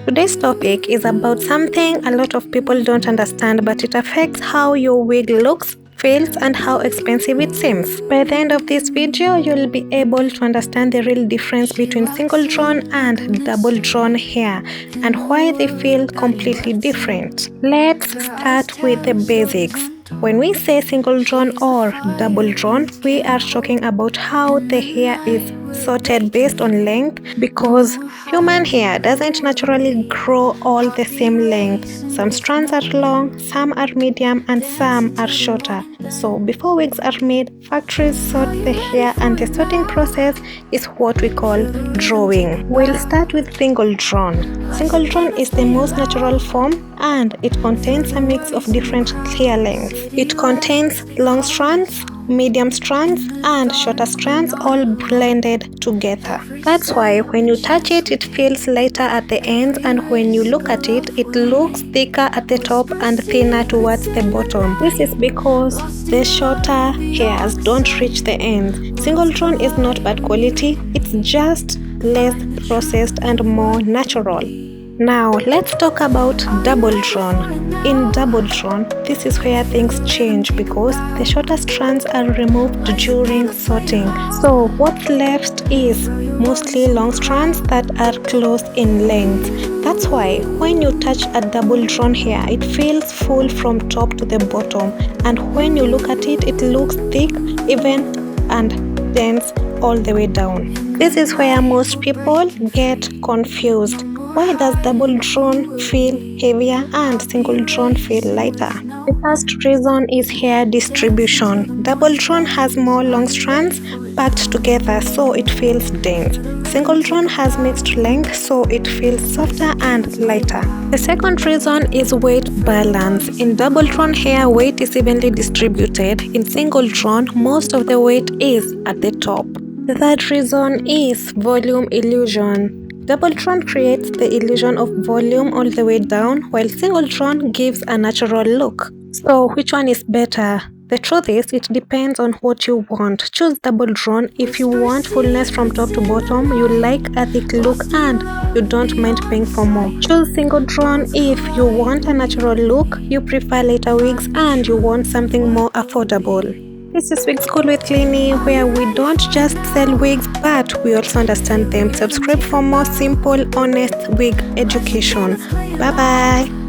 Today's topic is about something a lot of people don't understand, but it affects how your wig looks, feels, and how expensive it seems. By the end of this video, you'll be able to understand the real difference between single drawn and double drawn hair and why they feel completely different. Let's start with the basics. When we say single drawn or double drawn, we are talking about how the hair is sorted based on length, because human hair doesn't naturally grow all the same length. Some strands are long, some are medium, and some are shorter. So before wigs are made, factories sort the hair, and the sorting process is what we call drawing. We'll start with single drawn. Single drawn is the most natural form, and it contains a mix of different hair lengths. It contains long strands, medium strands, and shorter strands all blended together. That's why when you touch it, it feels lighter at the ends, and when you look at it, it looks thicker at the top and thinner towards the bottom. This is because the shorter hairs don't reach the end. Single drawn is not bad quality, it's just less processed and more natural. Now let's talk about double drawn. In double drawn, this is where things change because the shorter strands are removed during sorting. So what's left is mostly long strands that are close in length. That's why when you touch a double drawn hair, it feels full from top to the bottom, and when you look at it, it looks thick, even, and dense all the way down. This is where most people get confused. Why does double drawn feel heavier and single drawn feel lighter? The first reason is hair distribution. Double drawn has more long strands packed together, so it feels dense. Single drawn has mixed length, so it feels softer and lighter. The second reason is weight balance. In double drawn hair, weight is evenly distributed. In single drawn, most of the weight is at the top. The third reason is volume illusion. Double drawn creates the illusion of volume all the way down, while single drawn gives a natural look. So which one is better? The truth is, it depends on what you want. Choose double drawn if you want fullness from top to bottom, you like a thick look, and you don't mind paying for more. Choose single drawn if you want a natural look, you prefer lighter wigs, and you want something more affordable. This is Wig School with Lini, where we don't just sell wigs, but we also understand them. Subscribe for more simple, honest wig education. Bye bye.